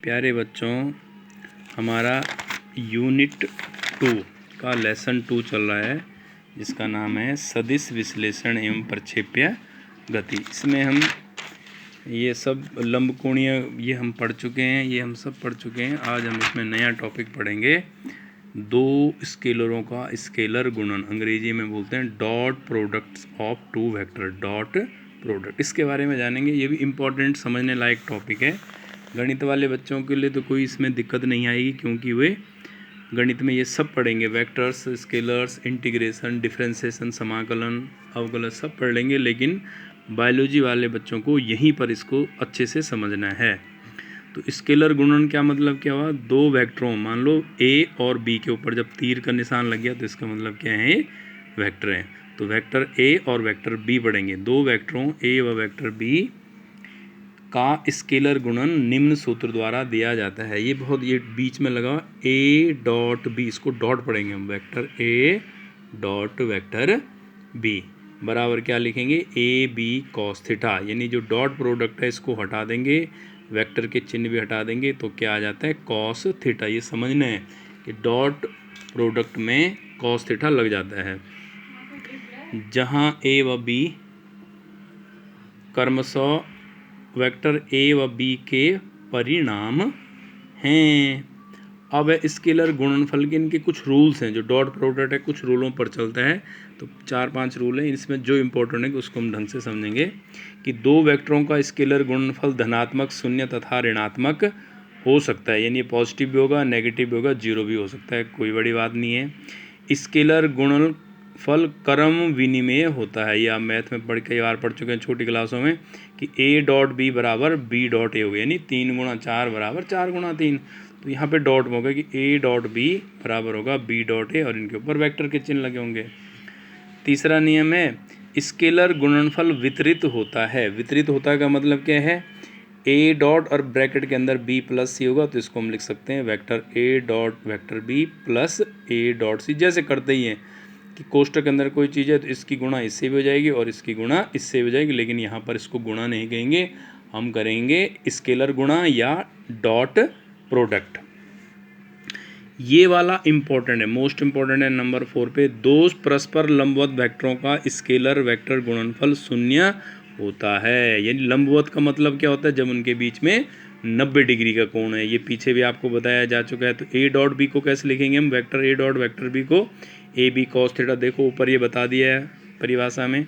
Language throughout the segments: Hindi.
प्यारे बच्चों, हमारा यूनिट 2 का लेसन 2 चल रहा है, जिसका नाम है सदिश विश्लेषण एवं प्रक्षेप्य गति। इसमें हम ये सब लंबकोणीय ये हम पढ़ चुके हैं, ये हम सब पढ़ चुके हैं। आज हम इसमें नया टॉपिक पढ़ेंगे, दो स्केलरों का स्केलर गुणन, अंग्रेजी में बोलते हैं dot products of two vector, dot product. इसके बारे में जानेंगे। ये भी इम्पोर्टेंट समझने लायक टॉपिक है। गणित वाले बच्चों के लिए तो कोई इसमें दिक्कत नहीं आएगी, क्योंकि वे गणित में ये सब पढ़ेंगे। वेक्टर्स, स्केलर्स, इंटीग्रेशन, डिफरेंशिएशन, समाकलन, अवकलन सब पढ़ लेंगे। लेकिन बायोलॉजी वाले बच्चों को यहीं पर इसको अच्छे से समझना है। तो स्केलर गुणन क्या मतलब क्या हुआ? दो वेक्टरों, मान लो ए और बी के ऊपर जब तीर का निशान लग गया तो इसका मतलब क्या है? वेक्टर है। तो वेक्टर ए और वेक्टर बी पढ़ेंगे। दो वेक्टरों ए व वेक्टर बी का स्केलर गुणन निम्न सूत्र द्वारा दिया जाता है। ये बहुत, ये बीच में लगा ए डॉट बी, इसको डॉट पढ़ेंगे हम। Vector A dot vector B बराबर क्या लिखेंगे? A B cos theta. यानी जो डॉट प्रोडक्ट है इसको हटा देंगे, वेक्टर के चिन्ह भी हटा देंगे, तो क्या आ जाता है? Cos theta. ये समझना है कि डॉट प्रोडक्ट में कॉस थीटा लग जाता है। जहाँ ए व बी क्रमशः वेक्टर ए व बी के परिणाम हैं। अब स्केलर गुणनफल के इनके कुछ रूल्स हैं। जो डॉट प्रोडक्ट है कुछ रूलों पर चलता है, तो 4-5 रूल हैं। इसमें जो इम्पोर्टेंट है कि उसको हम ढंग से समझेंगे कि दो वेक्टरों का स्केलर गुणनफल धनात्मक, शून्य तथा ऋणात्मक हो सकता है। यानी पॉजिटिव भी होगा, नेगेटिव भी होगा, जीरो भी हो सकता है, कोई बड़ी बात नहीं है। स्केलर गुणनफल क्रम विनिमेय होता है। ये आप मैथ में कई बार पढ़ चुके हैं छोटी क्लासों में कि ए डॉट बी बराबर बी डॉट ए हो गया, यानी 3 गुणा 4 बराबर 4 गुणा 3। तो यहाँ पे डॉट में होगा कि ए डॉट बी बराबर होगा बी डॉट ए, और इनके ऊपर वेक्टर के चिन्ह लगे होंगे। तीसरा नियम है स्केलर गुणनफल वितरित होता है। वितरित होता है का मतलब क्या है? ए डॉट और ब्रैकेट के अंदर बी प्लस सी होगा, तो इसको हम लिख सकते हैं vector A dot vector B plus A dot C. जैसे करते ही हैं कि कोष्टक के अंदर कोई चीज़ है तो इसकी गुणा इससे भी हो जाएगी और इसकी गुणा इससे भी हो जाएगी, लेकिन यहाँ पर इसको गुणा नहीं कहेंगे, हम करेंगे स्केलर गुणा या डॉट प्रोडक्ट। ये वाला इंपॉर्टेंट है, मोस्ट इंपॉर्टेंट है। नंबर 4 पे दो परस्पर लंबवत वेक्टरों का स्केलर वेक्टर गुणनफल शून्य होता है। यानी लंबवत का मतलब क्या होता है? जब उनके बीच में 90 डिग्री का कोण है। ये पीछे भी आपको बताया जा चुका है। तो ए डॉट बी को कैसे लिखेंगे हम? Vector A dot vector B को ए बी कॉस थीटा, देखो ऊपर ये बता दिया है परिभाषा में,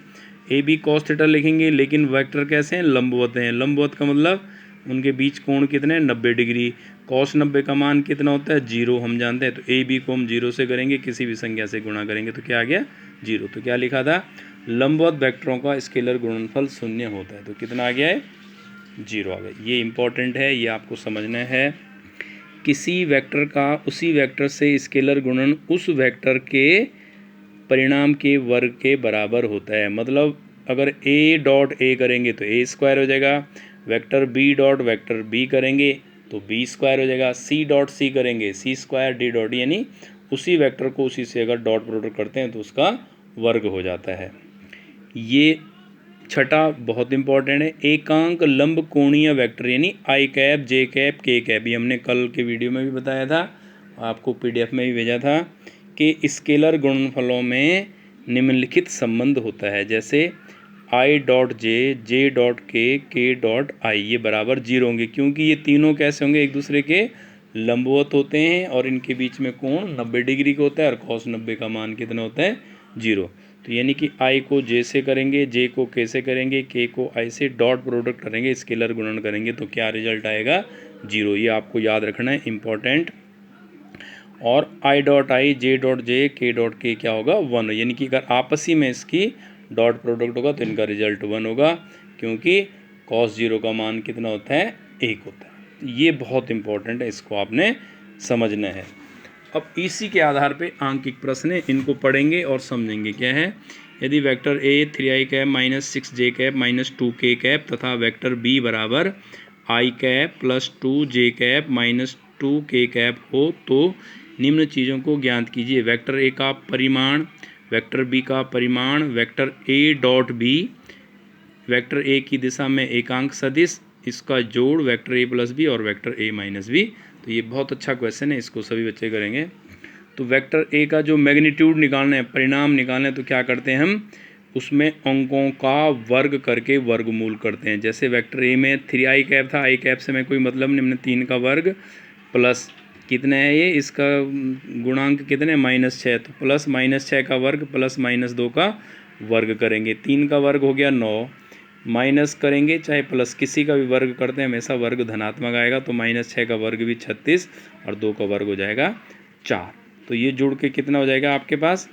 ए बी कॉस थीटा लिखेंगे। लेकिन वेक्टर कैसे हैं? लंबवत हैं। लंबवत का मतलब उनके बीच कोण कितने हैं? 90 डिग्री। कॉस 90 का मान कितना होता है? 0 हम जानते हैं। तो ए बी को हम 0 से करेंगे, किसी भी संख्या से गुणा करेंगे तो क्या आ गया? 0। तो क्या लिखा था? लंबवत वेक्टरों का स्केलर गुणनफल शून्य होता है। तो कितना आ गया है? 0 आ गया। ये इंपॉर्टेंट है, ये आपको समझना है। किसी वेक्टर का उसी वेक्टर से स्केलर गुणन उस वेक्टर के परिणाम के वर्ग के बराबर होता है। मतलब अगर ए डॉट ए करेंगे तो ए स्क्वायर हो जाएगा, vector B dot vector B करेंगे तो बी स्क्वायर हो जाएगा, सी डॉट सी करेंगे सी स्क्वायर, डी डॉट, यानी उसी वेक्टर को उसी से अगर डॉट प्रोडक्ट करते हैं तो उसका वर्ग हो जाता है। ये छठा बहुत इंपॉर्टेंट है, एकांक लंब कोणीय वेक्टर, यानी आई कैप, जे कैप, के कैप। ये हमने कल के वीडियो में भी बताया था, आपको PDF में भी भेजा था कि स्केलर गुणनफलों में निम्नलिखित संबंध होता है। जैसे I dot J, J dot के डॉट आई, ये बराबर 0 होंगे, क्योंकि ये तीनों कैसे होंगे? एक दूसरे के लंबवत होते हैं और इनके बीच में कोण 90 डिग्री का होता है, और कॉस 90 का मान कितना होता है? 0। तो यानी कि आई को जे से करेंगे, जे को के से करेंगे, के को आई से, डॉट प्रोडक्ट करेंगे, स्केलर गुणन करेंगे, तो क्या रिजल्ट आएगा? 0। ये आपको याद रखना है, इंपॉर्टेंट। और I dot I, J dot J, के डॉट के क्या होगा? 1। यानी कि अगर आपसी में इसकी डॉट प्रोडक्ट होगा तो इनका रिजल्ट 1 होगा, क्योंकि cos 0 का मान कितना होता है? 1 होता है। तो ये बहुत इंपॉर्टेंट है, इसको आपने समझना है। अब इसी के आधार पे आंकिक प्रश्न है, इनको पढ़ेंगे और समझेंगे। क्या है? यदि vector A 3i cap minus 6j cap minus 2k cap तथा वेक्टर बी बराबर i cap plus 2j cap minus 2k cap हो तो निम्न चीज़ों को ज्ञात कीजिए। वेक्टर ए का परिमाण, वेक्टर बी का परिमाण, vector A dot B, vector A की दिशा में एकांक सदिश इसका जोड़ वेक्टर ए प्लस बी और वेक्टर ए माइनस बी। तो ये बहुत अच्छा क्वेश्चन है, इसको सभी बच्चे करेंगे। तो वेक्टर ए का जो मैग्नीट्यूड निकालना है, परिणाम निकालना है, तो क्या करते हैं हम, उसमें अंकों का वर्ग करके वर्गमूल करते हैं। जैसे वेक्टर ए में 3i कैप था, आई कैप से मैं कोई मतलब नहीं, हमने 3 का वर्ग प्लस कितने है ये, इसका गुणांक कितने, -6, तो प्लस -6 का वर्ग प्लस -2 का वर्ग करेंगे। 3 का वर्ग हो गया 9, माइनस करेंगे चाहे प्लस, किसी का भी वर्ग करते हैं हमेशा वर्ग धनात्मक आएगा। तो -6 का वर्ग भी 36 और 2 का वर्ग हो जाएगा 4। तो ये जुड़ के कितना हो जाएगा आपके पास,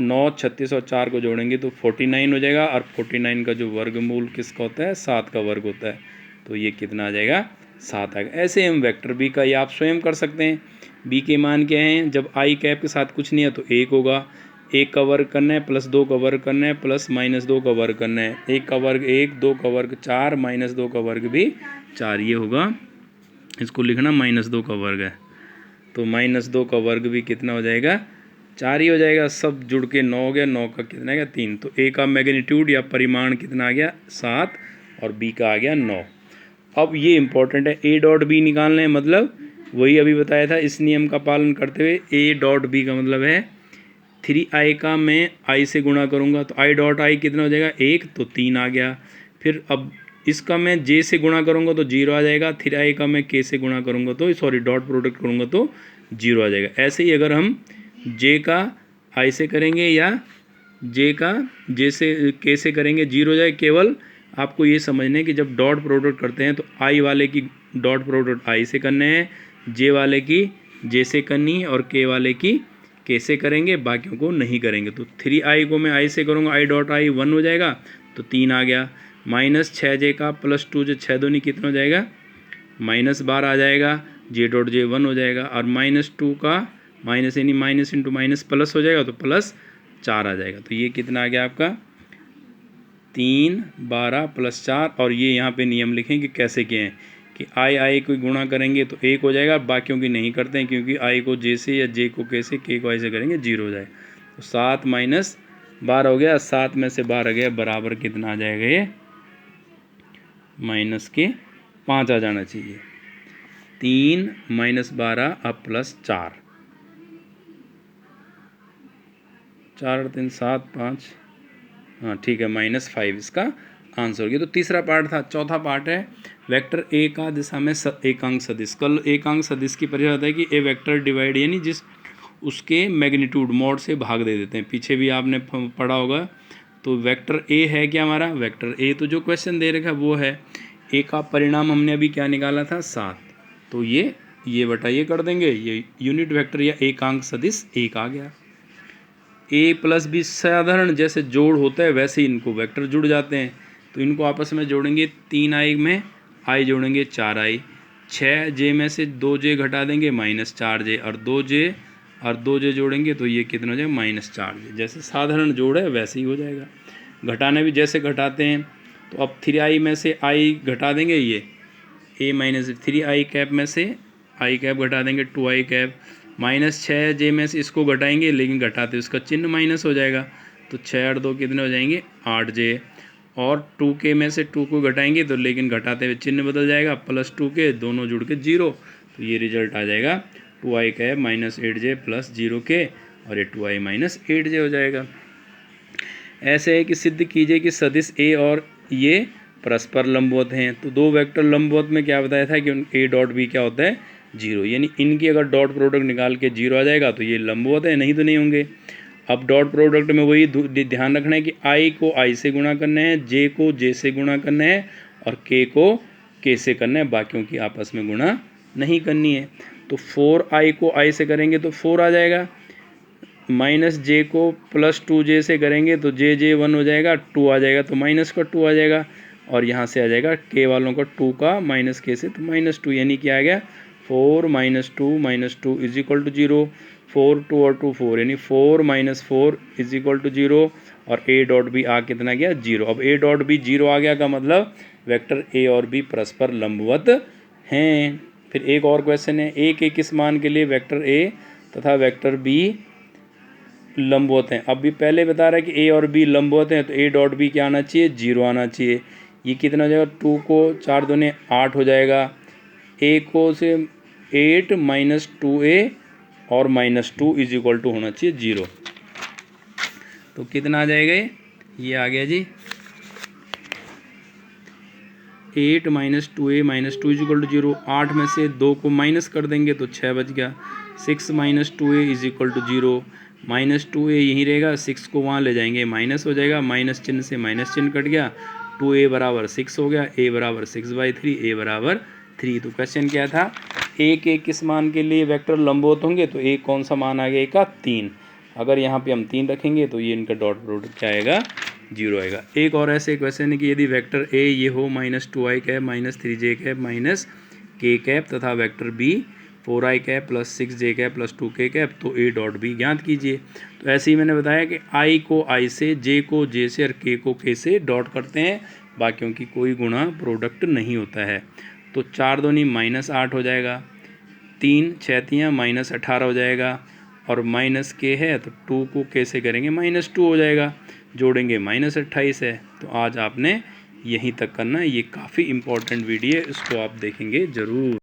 9, 36 और 4 को जोड़ेंगे तो 49 हो जाएगा। और 49 का जो वर्गमूल किसका होता है, 7 का वर्ग होता है। तो ये कितना आ जाएगा, 7 आएगा। ऐसे हम वेक्टर बी का ये आप स्वयं कर सकते हैं। बी के मान क्या हैं, जब आई कैप के साथ कुछ नहीं है तो 1 होगा, 1 का वर्ग करना है प्लस 2 का वर्ग करना है प्लस -2 का वर्ग करना है। 1 का वर्ग 1, 2 का वर्ग 4, -2 का वर्ग भी 4, ये होगा। इसको लिखना -2 का वर्ग है, तो -2 का वर्ग भी कितना हो जाएगा, 4 ही हो जाएगा। सब जुड़ के 9 हो गया, 9 का कितना आ गया 3। तो ए का मैग्नीट्यूड या परिमाण कितना आ गया 7 और बी का आ गया 9। अब ये इंपॉर्टेंट है, ए डॉट बी निकालना है, मतलब वही अभी बताया था, इस नियम का पालन करते हुए ए डॉट बी का मतलब है 3i का मैं i से गुणा करूँगा तो i डॉट i कितना हो जाएगा 1, तो 3 आ गया। फिर अब इसका मैं j से गुणा करूँगा तो 0 आ जाएगा। 3i का मैं k से गुणा करूँगा तो सॉरी डॉट प्रोडक्ट करूँगा तो 0 आ जाएगा। ऐसे ही अगर हम j का i से करेंगे या j का j से k से करेंगे 0 हो जाए। केवल आपको ये समझना है कि जब डॉट प्रोडक्ट करते हैं तो i वाले की डॉट प्रोडक्ट i से करने हैं, j वाले की j से करनी है और k वाले की कैसे करेंगे, बाकियों को नहीं करेंगे। तो 3i को मैं i से करूँगा, i डॉट i 1 हो जाएगा तो 3 आ गया। -6j का प्लस 2j, 6 दूनी कितना हो जाएगा, -12 आ जाएगा। j डॉट j 1 हो जाएगा और -2 का माइनस यानी माइनस इंटू माइनस प्लस हो जाएगा तो प्लस 4 आ जाएगा। तो ये कितना आ गया आपका 3, 12 प्लस 4। और ये यहाँ पे नियम लिखें कि कैसे किए हैं कि आई को गुणा करेंगे तो 1 हो जाएगा, बाकियों की नहीं करते हैं क्योंकि आई को जे से या जे को के से, के को आई से करेंगे 0 हो जाएगा। तो 7 माइनस 12 हो गया, 7 में से 12 गया बराबर कितना आ जाएगा, ये -5 आ जाना चाहिए। 3 - 12 अब प्लस 4, 4 और 3 7 5, हाँ ठीक है, -5 इसका आंसर हो गया। तो तीसरा पार्ट था। चौथा पार्ट है वेक्टर ए का दिशा में एकांक सदिश। कल एकांक सदिश की परिभाषा होता है कि ए वेक्टर डिवाइड यानी जिस उसके मैग्नीट्यूड मॉड से भाग दे देते हैं। पीछे भी आपने पढ़ा होगा। तो वेक्टर ए है क्या हमारा, वेक्टर ए तो जो क्वेश्चन दे रखा है वो है। ए का परिणाम हमने अभी क्या निकाला था 7, तो ये बटा ये कर देंगे, ये यूनिट वेक्टर या एकांक सदिश 1 आ गया। ए प्लस बी साधारण जैसे जोड़ होता है वैसे ही इनको वेक्टर जुड़ जाते हैं। तो इनको आपस में जोड़ेंगे, 3i में i जोड़ेंगे 4i, 6j में से 2j घटा देंगे -4j और 2j जोड़ेंगे तो ये कितना हो जाएगा -4j। जैसे साधारण जोड़ है वैसे ही हो जाएगा। घटाना भी जैसे घटाते हैं। तो अब 3i में से i घटा देंगे, ये a माइनस 3i कैप में से i कैप घटा देंगे 2i कैप, -6j में से इसको घटाएंगे लेकिन घटाते उसका चिन्ह माइनस हो जाएगा। तो 6 और 2 कितने हो जाएंगे 8j, और 2k में से 2 को घटाएंगे तो लेकिन घटाते हुए चिन्ह बदल जाएगा, +2k दोनों जुड़ के 0। तो ये रिजल्ट आ जाएगा 2i cap -8j plus 0k और ये 2i -8j हो जाएगा। ऐसे है कि सिद्ध कीजिए कि सदिश ए और ये परस्पर लंबवत हैं। तो दो वेक्टर लंबवत में क्या बताया था कि ए डॉट बी क्या होता है 0, यानी इनकी अगर डॉट प्रोडक्ट निकाल के 0 आ जाएगा तो ये लंबवत है, नहीं तो नहीं होंगे। अब डॉट प्रोडक्ट में वही ध्यान रखना है कि आई को आई से गुणा करना है, जे को जे से गुणा करना है और के को के से करना है, बाकियों की आपस में गुणा नहीं करनी है। तो 4i को i से करेंगे तो 4 आ जाएगा, -j को +2j से करेंगे तो j 1 हो जाएगा, 2 आ जाएगा तो माइनस का 2 आ जाएगा, और यहाँ से आ जाएगा k वालों का 2 का -k से तो -2, यानी क्या आ गया 4 - 2 इज इक्वल टू 0। 4 2 और 2 4 यानी 4 - 4 इज इक्वल टू 0, और a डॉट बी आ कितना गया 0। अब a डॉट बी 0 आ गया का मतलब वेक्टर a और b परस्पर लंबवत हैं। फिर एक और क्वेश्चन है, a के किस मान के लिए वेक्टर a तथा वेक्टर b लंबवत हैं। अब भी पहले बता रहा है कि a और b लंबवत हैं तो a डॉट b क्या आना चाहिए 0 आना चाहिए। ये कितना हो जाएगा, 2 को 4 दूने 8 हो जाएगा, a को से 8 माइनस 2a और -2 इज इक्वल टू होना चाहिए 0। तो कितना आ जाएगा ये आ गया जी 8 minus 2a minus 2 is equal to 0। 8 में से 2 को माइनस कर देंगे तो 6 बच गया। 6 minus 2a is equal to 0। Minus 2a यहीं रहेगा, 6 को वहाँ ले जाएंगे माइनस हो जाएगा, माइनस चिन्ह से माइनस चिन्ह कट गया, 2a बराबर 6 हो गया, a बराबर 6/3, a बराबर 3। तो क्वेश्चन क्या था, a के किस मान के लिए वेक्टर लंबवत होंगे, तो a कौन सा मान आ गया, a का 3। अगर यहाँ पे हम 3 रखेंगे तो ये इनका डॉट प्रोडक्ट क्या आएगा, 0 आएगा। एक और ऐसे क्वेश्चन है कि यदि वेक्टर a ये हो -2i cap minus 3j cap minus k cap तथा vector b 4i cap plus 6j cap plus 2k cap, तो a डॉट b ज्ञात कीजिए। तो ऐसे ही मैंने बताया कि i को i से, j को j से और k को k से डॉट करते हैं, बाकियों की कोई गुणा प्रोडक्ट नहीं होता है। तो 4 दूनी -8 हो जाएगा, 3 6 -18 हो जाएगा, और माइनस k है तो 2 को k से करेंगे -2 हो जाएगा, जोड़ेंगे -28 है। तो आज आपने यहीं तक करना है, ये काफ़ी इम्पोर्टेंट वीडियो है, इसको आप देखेंगे ज़रूर।